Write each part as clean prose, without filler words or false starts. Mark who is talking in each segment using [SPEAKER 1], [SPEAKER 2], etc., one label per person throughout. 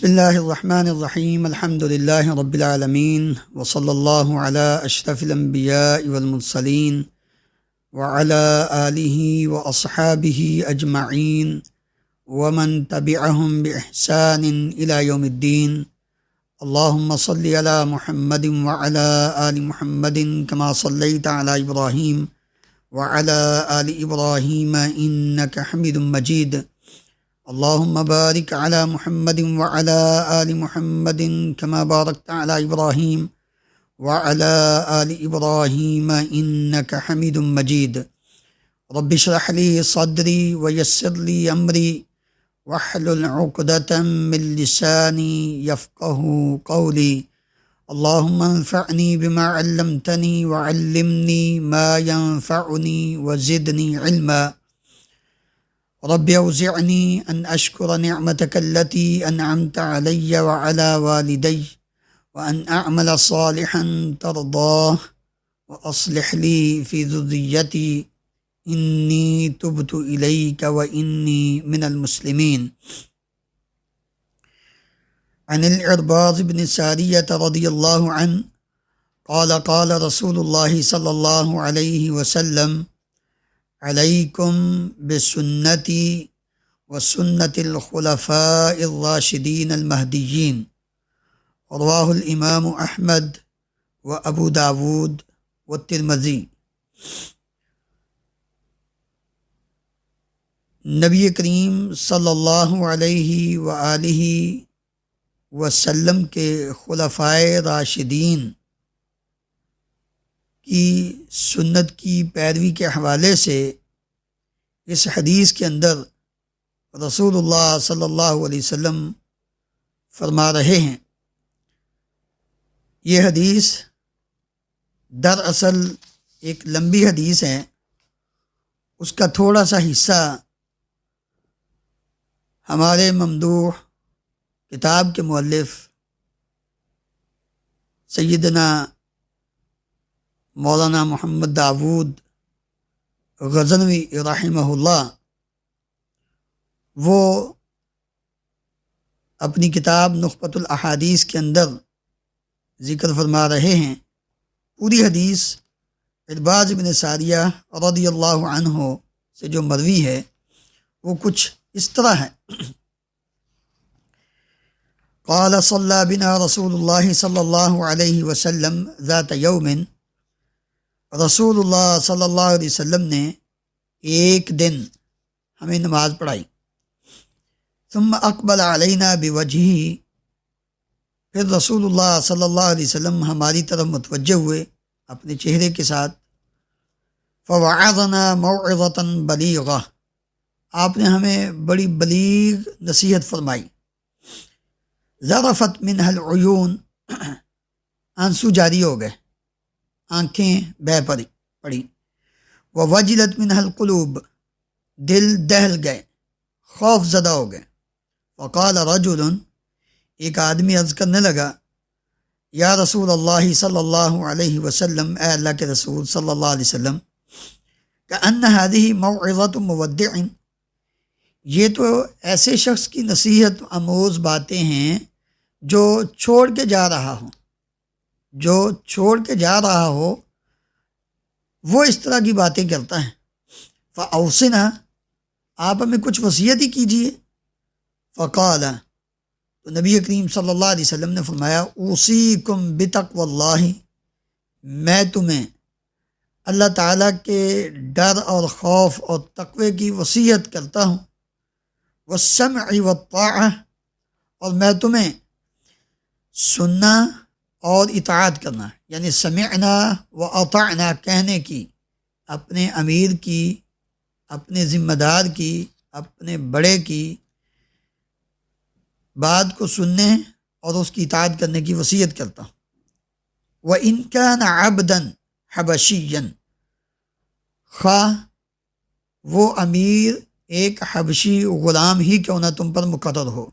[SPEAKER 1] بسم اللہ الرحمن الرحیم الحمد للہ رب العالمین وصلی اللہ علی اشرف الانبیاء والمرسلین وعلی آلہ واصحابہ اجمعین ومن تبعہم باحسان الی یوم الدین اللہم صلی علی محمد وعلی آل محمد کما صلیت علی ابراہیم وعلی آل ابراہیم انک حمید مجید اللہم بارک علی محمد وعلی آل محمد کما بارکت علی ابراہیم وعلی آل ابراہیم انک حمید مجید رب اشرح لی صدری ویسر لی امری واحلل عقدۃ من لسانی یفقہوا قولی اللہم انفعنی بما علمتنی وعلمنی ما ینفعنی وزدنی علما رب اوزعنی ان اشکر نعمتک التی انعمت علی وعلی والدی وان اعمل صالحا ترضاہ واصلح لی فی ذریتی انی تبت الیک وانی من المسلمین۔ عن العرباض بن ساریۃ رضی اللہ عنہ قال قال رسول اللہ صلی اللہ علیہ وسلم علیکم بسنتی وسنت الخلفاء الراشدین المہدیین، رواہ الامام احمد و ابو داود والترمذی۔ نبی کریم صلی اللہ علیہ وآلہ وسلم کے خلفائے راشدین کی سنت کی پیروی کے حوالے سے اس حدیث کے اندر رسول اللہ صلی اللہ علیہ وسلم فرما رہے ہیں۔ یہ حدیث دراصل ایک لمبی حدیث ہے، اس کا تھوڑا سا حصہ ہمارے ممدوح کتاب کے مؤلف سیدنا مولانا محمد داود غزنوی رحمہ اللہ وہ اپنی کتاب نخبۃ الاحادیث کے اندر ذکر فرما رہے ہیں۔ پوری حدیث عرباض بن ساریہ رضی اللہ عنہ سے جو مروی ہے وہ کچھ اس طرح ہے۔ قال صلی بنا رسول اللہ صلی اللہ علیہ وسلم ذات یوم، رسول اللہ صلی اللہ علیہ وسلم نے ایک دن ہمیں نماز پڑھائی۔ ثم اقبل علینا بوجہہ، پھر رسول اللہ صلی اللہ علیہ وسلم ہماری طرف متوجہ ہوئے اپنے چہرے کے ساتھ۔ فوعظنا موعظۃ بلیغہ، آپ نے ہمیں بڑی بلیغ نصیحت فرمائی۔ ذرفت منها العیون، آنسو جاری ہو گئے، آنکھیں بہہ پڑی۔ ووجلت منها القلوب، دل دہل گئے، خوف زدہ ہو گئے۔ وقال رجل، ایک آدمی عرض کرنے لگا، یا رسول اللہ صلی اللہ علیہ وسلم، اے اللہ کے رسول صلی اللہ علیہ وسلم، کأن هذه موعظۃ مودع، یہ تو ایسے شخص کی نصیحت آموز باتیں ہیں جو چھوڑ کے جا رہا ہو، جو چھوڑ کے جا رہا ہو وہ اس طرح کی باتیں کرتا ہے۔ فاوصنا، آپ ہمیں کچھ وصیت ہی کیجیے۔ فقال، تو نبی کریم صلی اللہ علیہ وسلم نے فرمایا، اوصیکم بتقوی اللہ، میں تمہیں اللہ تعالیٰ کے ڈر اور خوف اور تقوی کی وصیت کرتا ہوں۔ والسمع والطاعہ، اور میں تمہیں سننا اور اطاعت کرنا، یعنی سمعنا و اطعنا کہنے کی، اپنے امیر کی، اپنے ذمہ دار کی، اپنے بڑے کی بات کو سننے اور اس کی اطاعت کرنے کی وصیت کرتا ہوں۔ وَإِن كَانَ عَبْدًا حَبَشِيًّا، خواہ وہ امیر ایک حبشی غلام ہی کیوں نہ تم پر مقرر ہو۔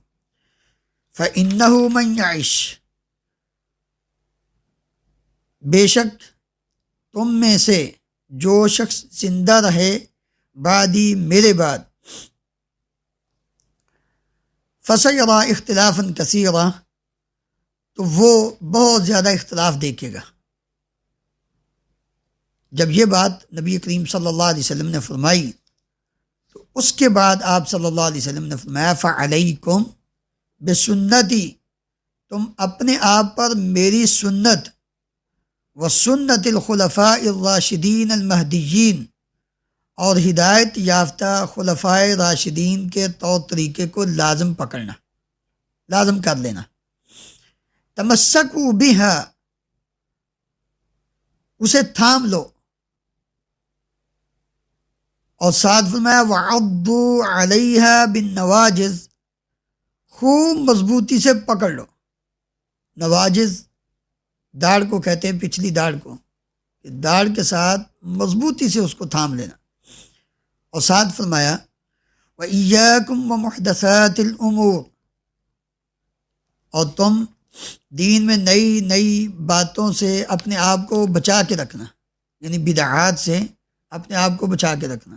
[SPEAKER 1] فَإِنَّهُ مَن يَعِشْ، بے شک تم میں سے جو شخص زندہ رہے بعدی، میرے بعد، فَسَيَرَىٰ اخْتِلَافًا كَثِيرًا، تو وہ بہت زیادہ اختلاف دیکھے گا۔ جب یہ بات نبی کریم صلی اللہ علیہ وسلم نے فرمائی تو اس کے بعد آپ صلی اللہ علیہ وسلم نے فرمایا فَعَلَيْكُمْ بِسُنَّتِي، تم اپنے آپ پر میری سنت وسنت الخلفاء الراشدین المہدیین، اور ہدایت یافتہ خلفائے راشدین کے طور طریقے کو لازم پکڑنا، لازم کر لینا۔ تمسکوا بہا، اسے تھام لو، اور ساتھ فرمایا وعضوا علیہا بالنواجذ، خوب مضبوطی سے پکڑ لو۔ نواجذ داڑھ کو کہتے ہیں، پچھلی داڑھ کو، داڑھ کے ساتھ مضبوطی سے اس کو تھام لینا۔ اور ساتھ فرمایا وَإِيَّاكُمْ وَمُحْدَثَاتِ الْأُمُورِ، اور تم دین میں نئی نئی باتوں سے اپنے آپ کو بچا کے رکھنا، یعنی بدعات سے اپنے آپ کو بچا کے رکھنا۔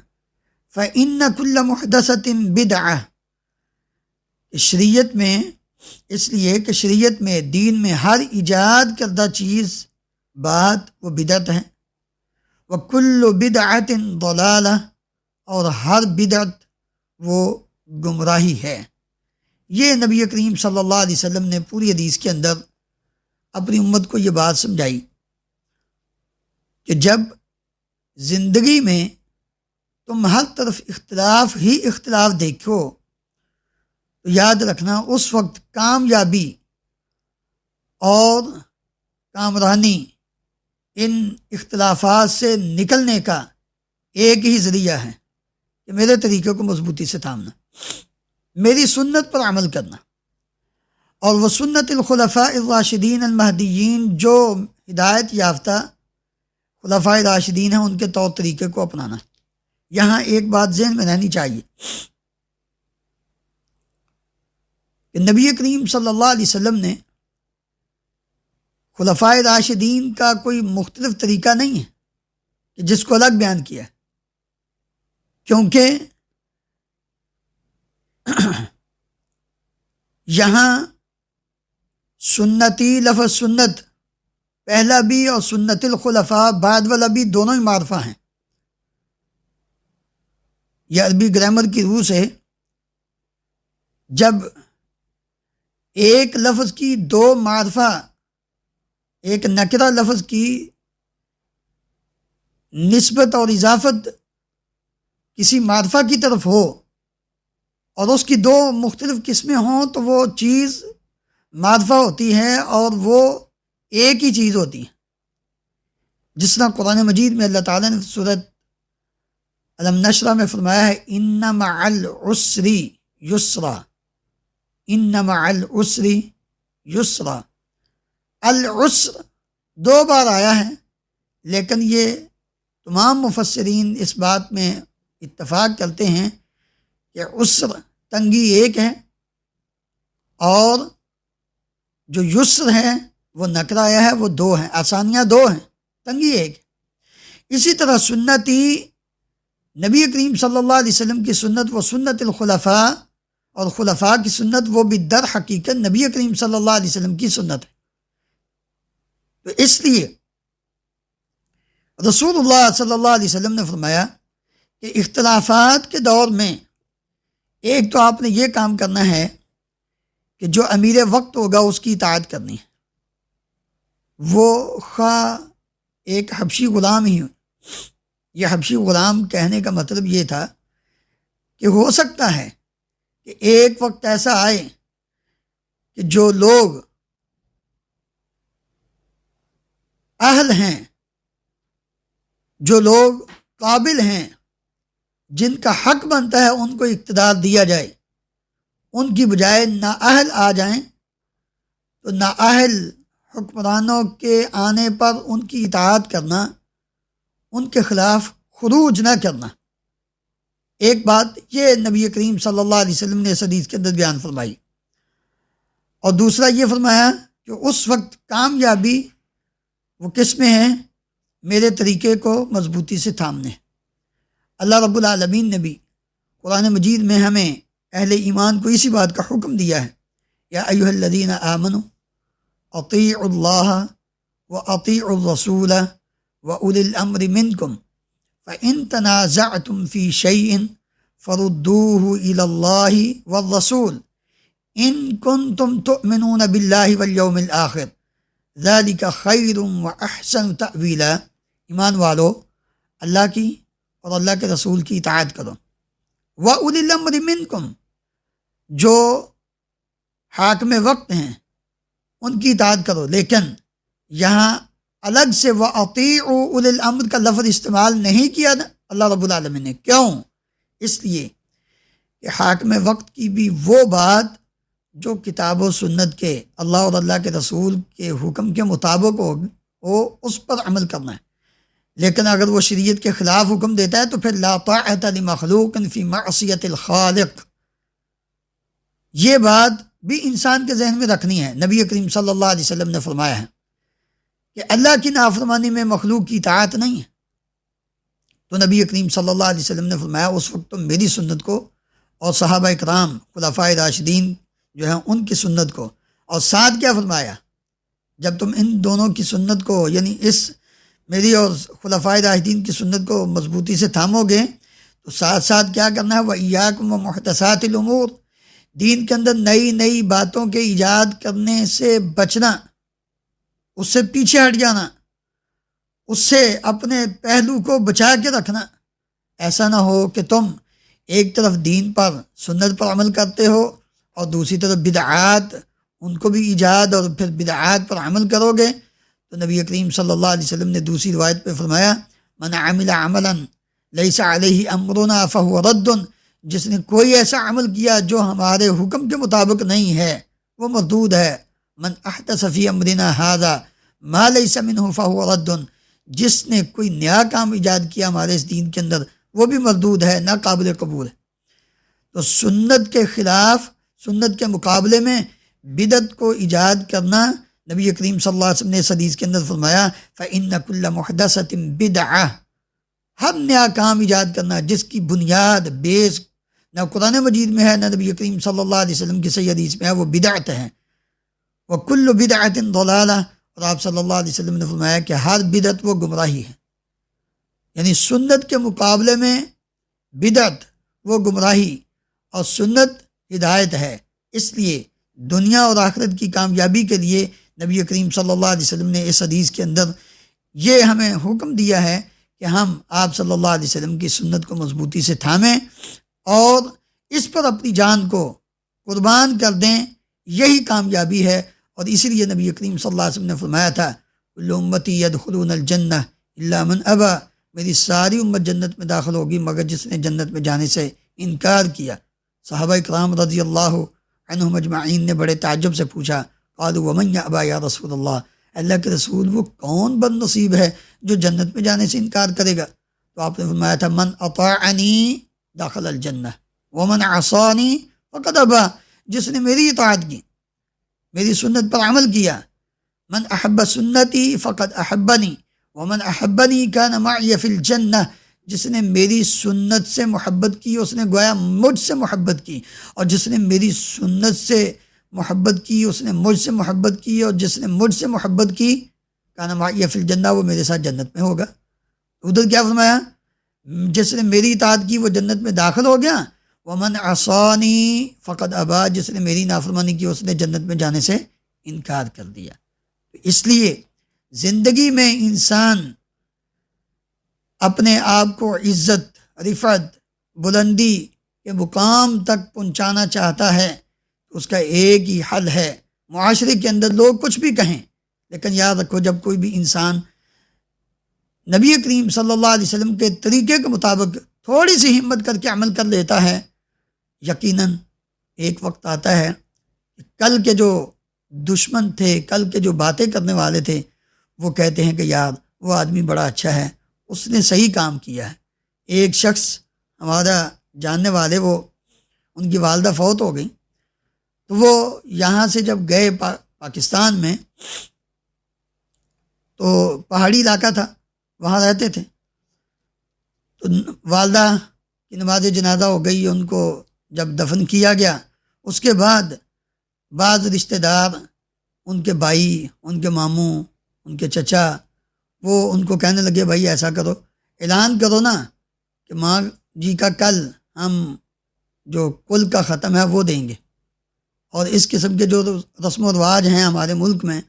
[SPEAKER 1] فَإِنَّ كُلَّ مُحْدَثَةٍ بِدْعَةٍ، شریعت میں، اس لیے کہ شریعت میں، دین میں ہر ایجاد کردہ چیز، بات، وہ بدعت ہے۔ وَكُلُّ بِدْعَةٍ ضَلَالَةٍ، اور ہر بدعت وہ گمراہی ہے۔ یہ نبی کریم صلی اللہ علیہ وسلم نے پوری حدیث کے اندر اپنی امت کو یہ بات سمجھائی کہ جب زندگی میں تم ہر طرف اختلاف ہی اختلاف دیکھو تو یاد رکھنا اس وقت کامیابی اور کامرانی ان اختلافات سے نکلنے کا ایک ہی ذریعہ ہے کہ میرے طریقے کو مضبوطی سے تھامنا، میری سنت پر عمل کرنا، اور وہ سنت الخلفاء الراشدین المہدیین، جو ہدایت یافتہ خلفاء راشدین ہیں ان کے طور طریقے کو اپنانا۔ یہاں ایک بات ذہن میں رہنی چاہیے کہ نبی کریم صلی اللہ علیہ وسلم نے خلفاء راشدین کا کوئی مختلف طریقہ نہیں ہے کہ جس کو الگ بیان کیا ہے، کیونکہ یہاں سنتی لفظ سنت پہلا بھی اور سنت الخلفاء بعد والا بھی دونوں ہی معرفہ ہیں۔ یہ عربی گرامر کی روح سے جب ایک لفظ کی دو معرفہ، ایک نکرہ لفظ کی نسبت اور اضافت کسی معرفہ کی طرف ہو اور اس کی دو مختلف قسمیں ہوں تو وہ چیز معرفہ ہوتی ہے اور وہ ایک ہی چیز ہوتی ہے۔ جس طرح قرآن مجید میں اللہ تعالیٰ نے سورۃ الم نشرہ میں فرمایا ہے ان مع العسر یسرا، ان مع العسر یسرا۔ العسر دو بار آیا ہے، لیکن یہ تمام مفسرین اس بات میں اتفاق کرتے ہیں کہ عسر تنگی ایک ہے اور جو یسر ہے وہ نکرہ آیا ہے وہ دو ہیں، آسانیاں دو ہیں، تنگی ایک ہے۔ اسی طرح سنتی نبی کریم صلی اللہ علیہ وسلم کی سنت وہ سنت الخلفاء، اور خلفاء کی سنت وہ بھی در حقیقت نبی کریم صلی اللہ علیہ وسلم کی سنت ہے۔ تو اس لیے رسول اللہ صلی اللہ علیہ وسلم نے فرمایا کہ اختلافات کے دور میں ایک تو آپ نے یہ کام کرنا ہے کہ جو امیر وقت ہوگا اس کی اطاعت کرنی ہے، وہ خواہ ایک حبشی غلام ہی ہو۔ یہ حبشی غلام کہنے کا مطلب یہ تھا کہ ہو سکتا ہے کہ ایک وقت ایسا آئے کہ جو لوگ اہل ہیں، جو لوگ قابل ہیں، جن کا حق بنتا ہے ان کو اقتدار دیا جائے، ان کی بجائے نااہل آ جائیں تو نااہل حکمرانوں کے آنے پر ان کی اطاعت کرنا، ان کے خلاف خروج نہ کرنا۔ ایک بات یہ نبی کریم صلی اللہ علیہ وسلم نے اس حدیث کے اندر بیان فرمائی، اور دوسرا یہ فرمایا کہ اس وقت کامیابی وہ کس میں ہے؟ میرے طریقے کو مضبوطی سے تھامنے۔ اللہ رب العالمین نے بھی قرآن مجید میں ہمیں اہل ایمان کو اسی بات کا حکم دیا ہے، یا ایھا الذین آمنوا اطیعوا اللہ واطیعوا الرسول واولی الامر منکم فإن تنازعتم فی شیء فردوه الی اللہ والرسول ان کنتم تؤمنون باللہ والیوم الآخر ذلک خیر واحسن تأویلا۔ ایمان والو، اللہ کی اور اللہ کے رسول کی اطاعت کرو، وَأُولِي الْأَمْرِ مِنْكُمْ، جو حاکم وقت ہیں ان کی اطاعت کرو، لیکن یہاں الگ سے وَأَطِيعُوا أُولِي الْأَمْرِ کا لفظ استعمال نہیں کیا اللہ رب العالمین نے۔ کیوں؟ اس لیے کہ حاکم وقت کی بھی وہ بات جو کتاب و سنت کے، اللہ اور اللہ کے رسول کے حکم کے مطابق ہو اس پر عمل کرنا ہے، لیکن اگر وہ شریعت کے خلاف حکم دیتا ہے تو پھر لا طاعۃ لمخلوق فی معصیۃ الخالق۔ یہ بات بھی انسان کے ذہن میں رکھنی ہے۔ نبی کریم صلی اللہ علیہ وسلم نے فرمایا ہے کہ اللہ کی نافرمانی میں مخلوق کی اطاعت نہیں ہے، تو نبی کریم صلی اللہ علیہ وسلم نے فرمایا اس وقت تم میری سنت کو اور صحابہ اکرام خلفائے راشدین جو ہیں ان کی سنت کو، اور ساتھ کیا فرمایا، جب تم ان دونوں کی سنت کو یعنی اس میری اور خلفائے راشدین کی سنت کو مضبوطی سے تھامو گے تو ساتھ ساتھ کیا کرنا ہے، وَإِيَّاكُمْ وَمُحْدَثَاتِ الْأُمُورِ، دین کے اندر نئی نئی باتوں کے ایجاد کرنے سے بچنا، اس سے پیچھے ہٹ جانا، اس سے اپنے پہلو کو بچا کے رکھنا۔ ایسا نہ ہو کہ تم ایک طرف دین پر سنت پر عمل کرتے ہو اور دوسری طرف بدعات ان کو بھی ایجاد اور پھر بدعات پر عمل کرو گے۔ تو نبی کریم صلی اللہ علیہ وسلم نے دوسری روایت پہ فرمایا، من عمل عملا لیس علیہ امرنا فہو رد، جس نے کوئی ایسا عمل کیا جو ہمارے حکم کے مطابق نہیں ہے وہ مردود ہے۔ من احدث فی امرنا ھذا ما لیس منہ فہو رد، جس نے کوئی نیا کام ایجاد کیا ہمارے اس دین کے اندر وہ بھی مردود ہے، نہ قابل قبول ہے۔ تو سنت کے خلاف، سنت کے مقابلے میں بدعت کو ایجاد کرنا، نبی کریم صلی اللہ علیہ وسلم نے اس حدیث کے اندر فرمایا فَإِنَّ كُلَّ مُحْدَثَةٍ بِدْعَةٍ، ہر نیا کام ایجاد کرنا جس کی بنیاد بیس نہ قرآن مجید میں ہے نہ نبی کریم صلی اللہ علیہ وسلم کی صحیح حدیث میں ہے، وہ بدعت ہے۔ وَكُلُّ بِدْعَةٍ ضَلَالَةٍ، اور آپ صلی اللہ علیہ وسلم نے فرمایا کہ ہر بدعت وہ گمراہی ہے، یعنی سنت کے مقابلے میں بدعت وہ گمراہی اور سنت ہدایت ہے۔ اس لیے دنیا اور آخرت کی کامیابی کے لیے نبی کریم صلی اللہ علیہ وسلم نے اس حدیث کے اندر یہ ہمیں حکم دیا ہے کہ ہم آپ صلی اللہ علیہ وسلم کی سنت کو مضبوطی سے تھامیں اور اس پر اپنی جان کو قربان کر دیں، یہی کامیابی ہے۔ اور اسی لیے نبی کریم صلی اللہ علیہ وسلم نے فرمایا تھا کل امتی یدخلون الجنہ الا من ابا، میری ساری امت جنت میں داخل ہوگی مگر جس نے جنت میں جانے سے انکار کیا۔ صحابہ اکرام رضی اللہ عنہم اجمعین نے بڑے تعجب سے پوچھا، قالوا ومن یأبا یا رسول اللہ، اللہ کے رسول وہ کون بد نصیب ہے جو جنت میں جانے سے انکار کرے گا؟ تو آپ نے فرمایا تھا من اطاعنی دخل الجنہ ومن عصانی فقد ابا، جس نے میری اطاعت کی، میری سنت پر عمل کیا، من احب سنتی فقد احبنی ومن احبنی کان معی فی الجنہ، جس نے میری سنت سے محبت کی اس نے گویا مجھ سے محبت کی، اور جس نے میری سنت سے محبت کی اس نے مجھ سے محبت کی، اور جس نے مجھ سے محبت کی کان معی فی الجنہ، وہ میرے ساتھ جنت میں ہوگا۔ ادھر کیا فرمایا، جس نے میری اطاعت کی وہ جنت میں داخل ہو گیا، ومن عصانی فقد ابا، جس نے میری نافرمانی کی اس نے جنت میں جانے سے انکار کر دیا۔ اس لیے زندگی میں انسان اپنے آپ کو عزت، رفعت، بلندی کے مقام تک پہنچانا چاہتا ہے، اس کا ایک ہی حل ہے، معاشرے کے اندر لوگ کچھ بھی کہیں لیکن یاد رکھو جب کوئی بھی انسان نبی کریم صلی اللہ علیہ وسلم کے طریقے کے مطابق تھوڑی سی ہمت کر کے عمل کر لیتا ہے، یقیناً ایک وقت آتا ہے کہ کل کے جو دشمن تھے، کل کے جو باتیں کرنے والے تھے، وہ کہتے ہیں کہ یار وہ آدمی بڑا اچھا ہے، اس نے صحیح کام کیا ہے۔ ایک شخص ہمارا جاننے والے، وہ ان کی والدہ فوت ہو گئی، تو وہ یہاں سے جب گئے پاکستان میں تو پہاڑی علاقہ تھا، وہاں رہتے تھے، تو والدہ کی نماز جنازہ ہو گئی، ان کو جب دفن کیا گیا اس کے بعد بعض رشتہ دار، ان کے بھائی، ان کے ماموں، ان کے چچا، وہ ان کو کہنے لگے بھائی ایسا کرو، اعلان کرو نا کہ ماں جی کا کل ہم جو کل کا ختم ہے وہ دیں گے۔ اور اس قسم کے جو رسم و رواج ہیں ہمارے ملک میں،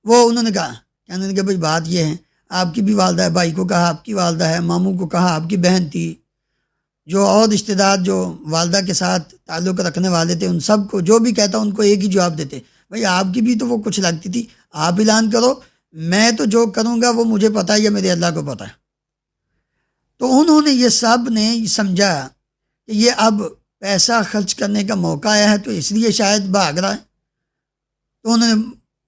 [SPEAKER 1] وہ انہوں نے کہا، کہنے لگے بھائی بات یہ ہے، آپ کی بھی والدہ ہے، بھائی کو کہا آپ کی والدہ ہے، ماموں کو کہا آپ کی بہن تھی، جو اور رشتہ دار جو والدہ کے ساتھ تعلق رکھنے والے تھے، ان سب کو جو بھی کہتا ان کو ایک ہی جواب دیتے، بھائی آپ کی بھی تو وہ کچھ لگتی تھی، آپ اعلان کرو، میں تو جو کروں گا وہ مجھے پتہ ہے یا میرے اللہ کو پتہ ہے۔ تو انہوں نے یہ سب نے سمجھا کہ یہ اب پیسہ خرچ کرنے کا موقع آیا ہے، تو اس لیے شاید بھاگ رہا ہے۔ تو انہوں نے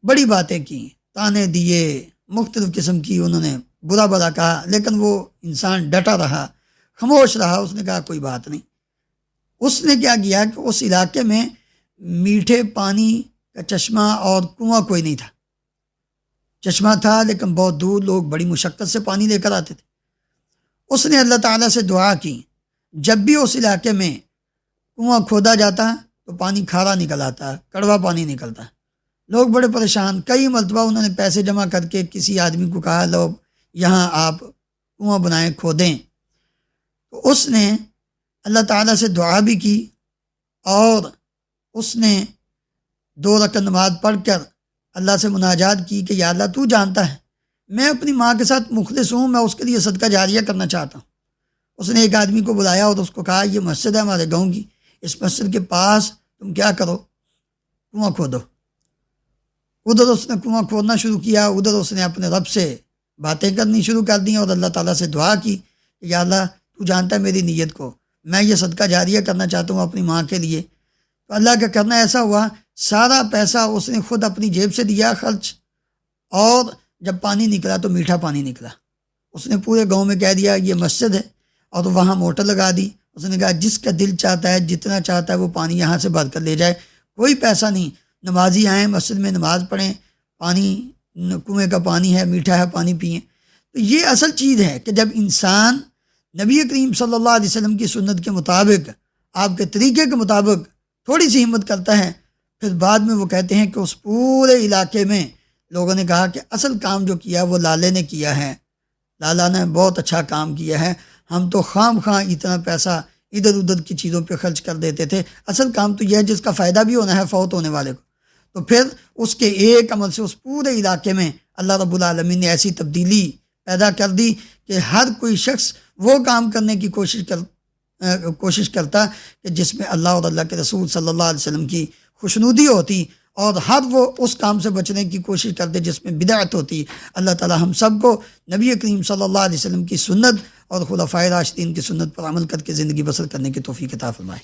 [SPEAKER 1] بڑی باتیں کی، تانے دیے، مختلف قسم کی انہوں نے برا بھلا کہا، لیکن وہ انسان ڈٹا رہا، خاموش رہا۔ اس نے کہا کوئی بات نہیں۔ اس نے کیا کیا کہ اس علاقے میں میٹھے پانی کا چشمہ اور کنواں کوئی نہیں تھا، چشمہ تھا لیکن بہت دور، لوگ بڑی مشقت سے پانی لے کر آتے تھے۔ اس نے اللہ تعالیٰ سے دعا کی، جب بھی اس علاقے میں کنواں کھودا جاتا تو پانی کھارا نکل آتا، کڑوا پانی نکلتا۔ لوگ بڑے پریشان، کئی مرتبہ انہوں نے پیسے جمع کر کے کسی آدمی کو کہا لو یہاں آپ کنواں بنائیں، کھودیں۔ تو اس نے اللہ تعالیٰ سے دعا بھی کی، اور اس نے 2 رکعت نماز پڑھ کر اللہ سے مناجات کی کہ یا اللہ تو جانتا ہے میں اپنی ماں کے ساتھ مخلص ہوں، میں اس کے لیے صدقہ جاریہ کرنا چاہتا ہوں۔ اس نے ایک آدمی کو بلایا اور اس کو کہا یہ مسجد ہے ہمارے گاؤں کی، اس مسجد کے پاس تم کیا کرو، کنواں کھودو۔ ادھر اس نے کنواں کھودنا شروع کیا، ادھر اس نے اپنے رب سے باتیں کرنی شروع کر دیں اور اللہ تعالیٰ سے دعا کی کہ یا اللہ تو جانتا ہے میری نیت کو، میں یہ صدقہ جاریہ کرنا چاہتا ہوں اپنی ماں کے لیے۔ تو اللہ کا کرنا ایسا ہوا، سارا پیسہ اس نے خود اپنی جیب سے دیا خرچ، اور جب پانی نکلا تو میٹھا پانی نکلا۔ اس نے پورے گاؤں میں کہہ دیا یہ مسجد ہے، اور وہاں موٹر لگا دی۔ اس نے کہا جس کا دل چاہتا ہے، جتنا چاہتا ہے وہ پانی یہاں سے بھر کر لے جائے، کوئی پیسہ نہیں، نمازی آئیں مسجد میں نماز پڑھیں، پانی کنویں کا پانی ہے، میٹھا ہے، پانی پئیں۔ تو یہ اصل چیز ہے کہ جب انسان نبی کریم صلی اللہ علیہ وسلم کی سنت کے مطابق، آپ کے طریقے کے مطابق تھوڑی سی ہمت کرتا ہے، پھر بعد میں وہ کہتے ہیں کہ اس پورے علاقے میں لوگوں نے کہا کہ اصل کام جو کیا وہ لالے نے کیا ہے، لالا نے بہت اچھا کام کیا ہے، ہم تو خام خواہ اتنا پیسہ ادھر ادھر کی چیزوں پہ خرچ کر دیتے تھے، اصل کام تو یہ ہے جس کا فائدہ بھی ہونا ہے فوت ہونے والے کو۔ تو پھر اس کے ایک عمل سے اس پورے علاقے میں اللہ رب العالمین نے ایسی تبدیلی پیدا کر دی کہ ہر کوئی شخص وہ کام کرنے کی کوشش کرتا کہ جس میں اللہ اور اللہ کے رسول صلی اللہ علیہ وسلم کی خوشنودی ہوتی، اور ہر وہ اس کام سے بچنے کی کوشش کرتے جس میں بدعت ہوتی۔ اللہ تعالی ہم سب کو نبی کریم صلی اللہ علیہ وسلم کی سنت اور خلفائے راشدین کی سنت پر عمل کر کے زندگی بسر کرنے کی توفیق عطا فرمائے۔